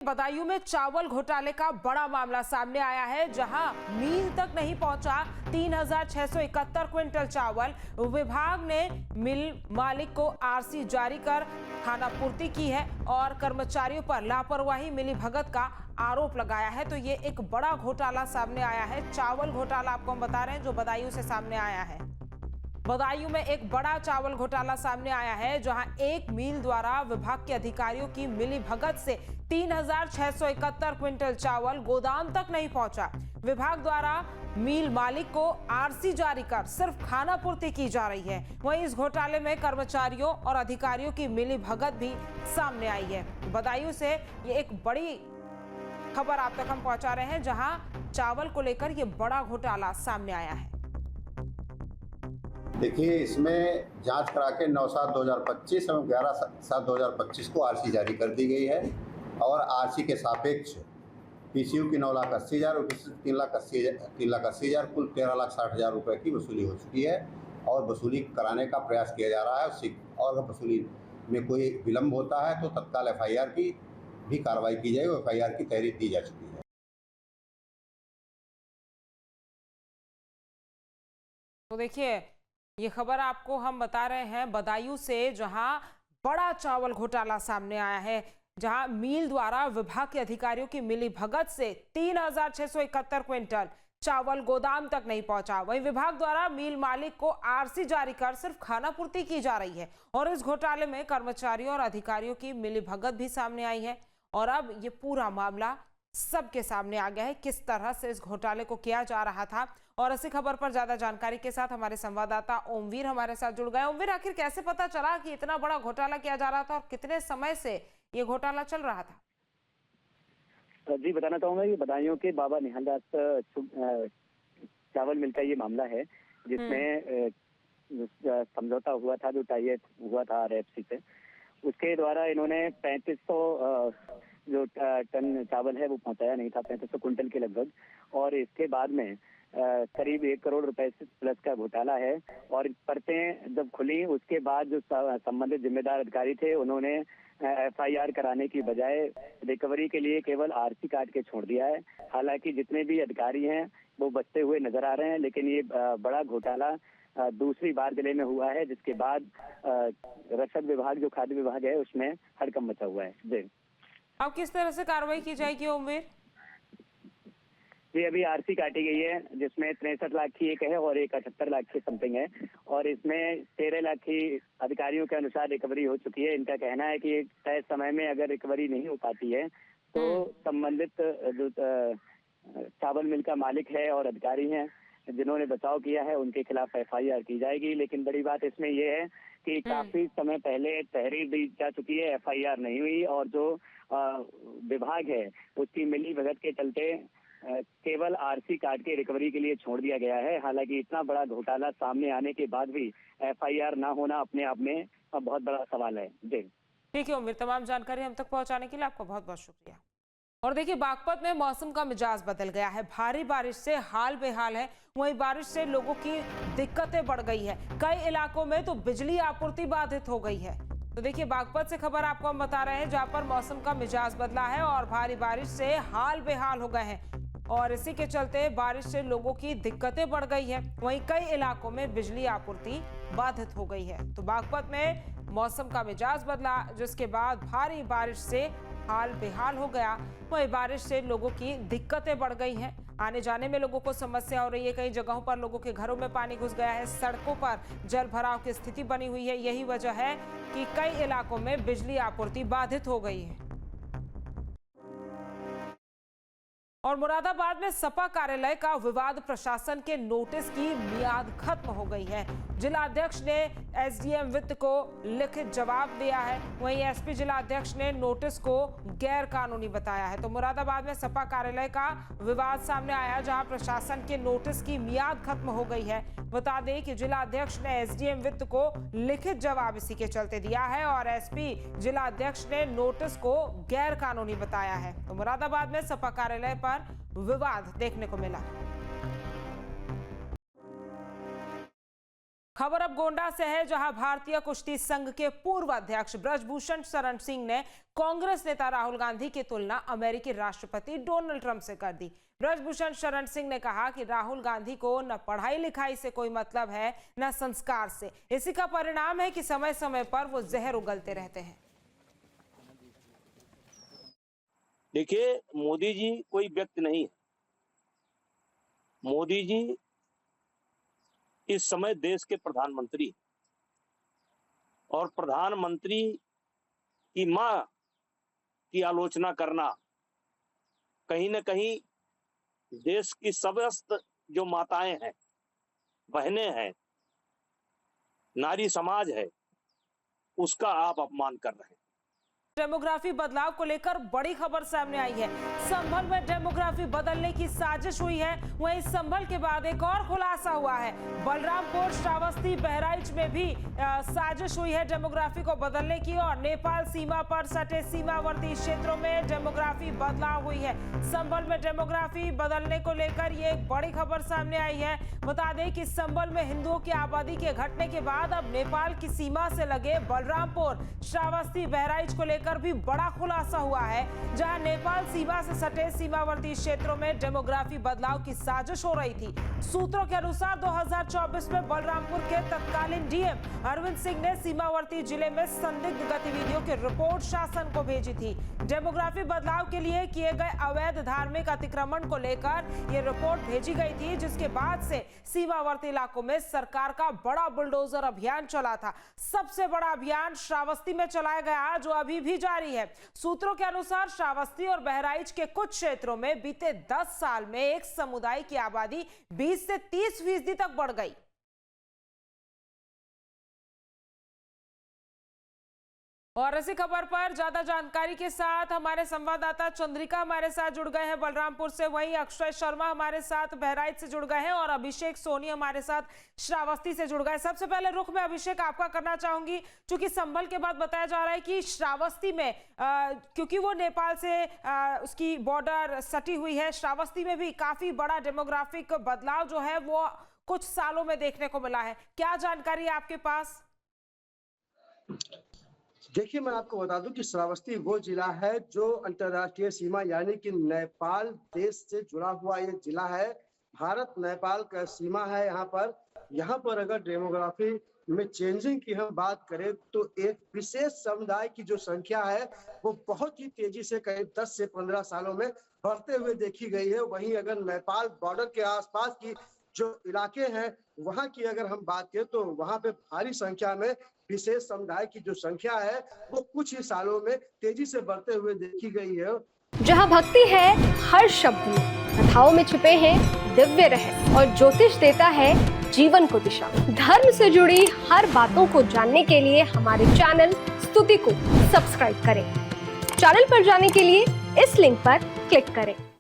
बदायूं में चावल घोटाले का बड़ा मामला सामने आया है, जहां मील तक नहीं पहुंचा 3671 क्विंटल चावल। विभाग ने मिल मालिक को आरसी जारी कर खानापूर्ति की है और कर्मचारियों पर लापरवाही मिलीभगत का आरोप लगाया है। तो ये एक बड़ा घोटाला सामने आया है। चावल घोटाला आपको हम बता रहे हैं जो बदायूं से सामने आया है। बदायूं में एक बड़ा चावल घोटाला सामने आया है, जहां एक मिल द्वारा विभाग के अधिकारियों की मिलीभगत से 3671 क्विंटल चावल गोदाम तक नहीं पहुंचा। विभाग द्वारा मिल मालिक को आरसी जारी कर सिर्फ खानापूर्ति की जा रही है। वहीं इस घोटाले में कर्मचारियों और अधिकारियों की मिलीभगत भी सामने आई है। बदायूं से ये एक बड़ी खबर आप तक हम पहुंचा रहे हैं, जहां चावल को लेकर ये बड़ा घोटाला सामने आया है। देखिए, इसमें जांच करा के 9/7/2025 एवं 11/7/2025 को आरसी जारी कर दी गई है और आरसी के सापेक्ष पीसीयू की 9,80,000 और 3,80,000 कुल 13,60,000 रुपये की वसूली हो चुकी है और वसूली कराने का प्रयास किया जा रहा है। और वसूली में कोई विलम्ब होता है तो तत्काल एफआईआर की भी कार्रवाई की जाएगी। एफआईआर की तहरीर दी जा चुकी है। तो देखिए, ये खबर आपको हम बता रहे हैं बदायूं से, जहां बड़ा चावल घोटाला सामने आया है, जहां मिल द्वारा विभाग के अधिकारियों की मिलीभगत से 3671 क्विंटल चावल गोदाम तक नहीं पहुंचा। वहीं विभाग द्वारा मिल मालिक को आरसी जारी कर सिर्फ खानापूर्ति की जा रही है और इस घोटाले में कर्मचारियों और अधिकारियों की मिलीभगत भी सामने आई है। और अब ये पूरा मामला सबके सामने आ गया है, किस तरह से इस घोटाले को किया जा रहा था। और इसी खबर पर ज्यादा जानकारी के साथ हमारे संवाददाता ओमवीर हमारे साथ जुड़ गए। ओमवीर, आखिर कैसे पता चला कि इतना बड़ा घोटाला किया जा रहा था और कितने समय से ये घोटाला चल रहा था? जी, बताना चाहूंगा, ये बदायूं के बाबा निहालदास चावल मिल का ये मामला है, जिसमें समझौता हुआ था, जो टाई हुआ था आरएफसी से। उसके द्वारा इन्होंने 3500 जो टन चावल है वो पहुंचाया नहीं था, 3500 कुंटल के लगभग। और इसके बाद में करीब 1 करोड़ रुपए से प्लस का घोटाला है। और परतें जब खुली उसके बाद जो संबंधित जिम्मेदार अधिकारी थे, उन्होंने एफआईआर कराने की बजाय रिकवरी के लिए केवल आरसी काट के छोड़ दिया है। हालांकि जितने भी अधिकारी हैं वो बचते हुए नजर आ रहे हैं, लेकिन ये बड़ा घोटाला दूसरी बार जिले में हुआ है, जिसके बाद रसद विभाग, जो खाद्य विभाग है, उसमें हड़कंप मचा हुआ है। जी, अब किस तरह से कार्रवाई की जाएगी ओमवीर? जी, अभी आरसी काटी गई है, जिसमें 63 लाख की एक है और एक 78 लाख की समथिंग है। और इसमें 13 लाख की अधिकारियों के अनुसार रिकवरी हो चुकी है। इनका कहना है कि तय समय में अगर रिकवरी नहीं हो पाती है तो संबंधित जो चावल मिल का मालिक है और अधिकारी हैं जिन्होंने बचाव किया है, उनके खिलाफ एफआईआर की जाएगी। लेकिन बड़ी बात इसमें यह है कि काफी समय पहले तहरीर दी जा चुकी है, एफआईआर नहीं हुई। और जो विभाग है उसकी मिलीभगत के चलते केवल आरसी काट के रिकवरी के लिए छोड़ दिया गया है। हालांकि इतना बड़ा घोटाला सामने आने के बाद भी एफआईआर ना होना अपने आप में बहुत बड़ा सवाल है। जी, ठीक है ओमवीर, तमाम जानकारी हम तक पहुंचाने के लिए आपका बहुत बहुत शुक्रिया। और देखिए, बागपत में मौसम का मिजाज बदल गया है। भारी बारिश से हाल बेहाल है। वहीं बारिश से लोगों की दिक्कतें बढ़ गई है। कई इलाकों में तो बिजली आपूर्ति बाधित हो गई है। तो देखिए, बागपत से खबर आपको हम बता रहे हैं, जहां पर मौसम का मिजाज बदला है और भारी बारिश से हाल बेहाल हो गए हैं और इसी के चलते बारिश से लोगों की दिक्कतें बढ़ गई है। वहीं कई इलाकों में बिजली आपूर्ति बाधित हो गई है। तो बागपत में मौसम का मिजाज बदला, जिसके बाद भारी बारिश से हाल बेहाल हो गया। वहीं बारिश से लोगों की दिक्कतें बढ़ गई हैं। आने जाने में लोगों को समस्या हो रही है। कई जगहों पर लोगों के घरों में पानी घुस गया है। सड़कों पर जल भराव की स्थिति बनी हुई है। यही वजह है कि कई इलाकों में बिजली आपूर्ति बाधित हो गई है। और मुरादाबाद में सपा कार्यालय का विवाद प्रशासन के नोटिस की मियाद खत्म हो गई है। जिला अध्यक्ष ने एसडीएम वित्त को लिखित जवाब दिया है। वहीं एसपी जिला अध्यक्ष ने नोटिस को गैर कानूनी बताया है। तो मुरादाबाद में सपा कार्यालय का विवाद सामने आया, जहां प्रशासन के नोटिस की मियाद खत्म हो गई है। बता दें कि जिला अध्यक्ष ने एसडीएम वित्त को लिखित जवाब इसी के चलते दिया है और एसपी जिला अध्यक्ष ने नोटिस को गैर कानूनी बताया है। तो मुरादाबाद में सपा कार्यालय पर विवाद देखने को मिला। खबर अब गोंडा से है, जहां भारतीय कुश्ती संघ के पूर्व अध्यक्ष ब्रजभूषण शरण सिंह ने कांग्रेस नेता राहुल गांधी की तुलना अमेरिकी राष्ट्रपति डोनाल्ड ट्रंप से कर दी। ब्रजभूषण शरण सिंह ने कहा कि राहुल गांधी को न पढ़ाई लिखाई से कोई मतलब है, न संस्कार से। इसी का परिणाम है कि समय समय पर वो जहर उगलते रहते हैं। देखिए, मोदी जी कोई व्यक्ति नहीं है। मोदी जी इस समय देश के प्रधानमंत्री, और प्रधानमंत्री की मां की आलोचना करना कहीं न कहीं देश की समस्त जो माताएं हैं, बहनें हैं, नारी समाज है, उसका आप अपमान कर रहे हैं। डेमोग्राफी बदलाव को लेकर बड़ी खबर सामने आई है। संभल में डेमोग्राफी बदलने की साजिश हुई है। वहीं संभल के बाद एक और खुलासा हुआ है। बलरामपुर, श्रावस्ती, बहराइच में भी साजिश हुई है डेमोग्राफी को बदलने की, और नेपाल सीमा पर सटे सीमावर्ती क्षेत्रों में डेमोग्राफी बदलाव हुई है। संभल में डेमोग्राफी बदलने को लेकर ये एक बड़ी खबर सामने आई है। बता दें कि संभल में हिंदुओं की आबादी के घटने के बाद अब नेपाल की सीमा से लगे बलरामपुर, श्रावस्ती, बहराइच को लेकर भी बड़ा खुलासा हुआ है, जहां नेपाल सीमा से सटे सीमावर्ती क्षेत्रों में डेमोग्राफी बदलाव की साजिश हो रही थी। सूत्रों के अनुसार 2024 में बलरामपुर के तत्कालीन डीएम अरविंद सिंह ने सीमावर्ती जिले में संदिग्ध गतिविधियों की रिपोर्ट शासन को भेजी थी। डेमोग्राफी बदलाव के लिए किए गए अवैध धार्मिक अतिक्रमण को लेकर यह रिपोर्ट भेजी गई थी, जिसके बाद से सीमावर्ती इलाकों में सरकार का बड़ा बुलडोजर अभियान चला था। सबसे बड़ा अभियान श्रावस्ती में चलाया गया, जो अभी भी जारी है। सूत्रों के अनुसार श्रावस्ती और बहराइच के कुछ क्षेत्रों में बीते 10 साल में एक समुदाय की आबादी 20 से 30% तक बढ़ गई। और इसी खबर पर ज्यादा जानकारी के साथ हमारे संवाददाता चंद्रिका हमारे साथ जुड़ गए हैं बलरामपुर से, वहीं अक्षय शर्मा हमारे साथ बहराइच से जुड़ गए हैं, और अभिषेक सोनी हमारे साथ श्रावस्ती से जुड़ गए। सबसे पहले रुख में अभिषेक आपका करना चाहूंगी, क्योंकि संभल के बाद बताया जा रहा है कि श्रावस्ती में क्योंकि वो नेपाल से उसकी बॉर्डर सटी हुई है, श्रावस्ती में भी काफी बड़ा डेमोग्राफिक बदलाव जो है वो कुछ सालों में देखने को मिला है। क्या जानकारी है आपके पास? देखिए, मैं आपको बता दूं कि श्रावस्ती वो जिला है जो अंतर्राष्ट्रीय सीमा यानी कि नेपाल देश से जुड़ा हुआ ये जिला है। भारत नेपाल का सीमा है यहाँ पर अगर डेमोग्राफी में चेंजिंग की हम बात करें तो एक विशेष समुदाय की जो संख्या है वो बहुत ही तेजी से करीब 10 से 15 सालों में बढ़ते हुए देखी गई है। वहीं अगर नेपाल बॉर्डर के आसपास की जो इलाके हैं वहां की अगर हम बात करें तो वहां पे भारी संख्या में विशेष समुदाय की जो संख्या है वो कुछ ही सालों में तेजी से बढ़ते हुए देखी गई है। जहां भक्ति है हर शब्द में, कथाओं में छुपे हैं दिव्य रहस्य, और ज्योतिष देता है जीवन को दिशा। धर्म से जुड़ी हर बातों को जानने के लिए हमारे चैनल स्तुति को सब्सक्राइब करें। चैनल पर जाने के लिए इस लिंक पर क्लिक करें।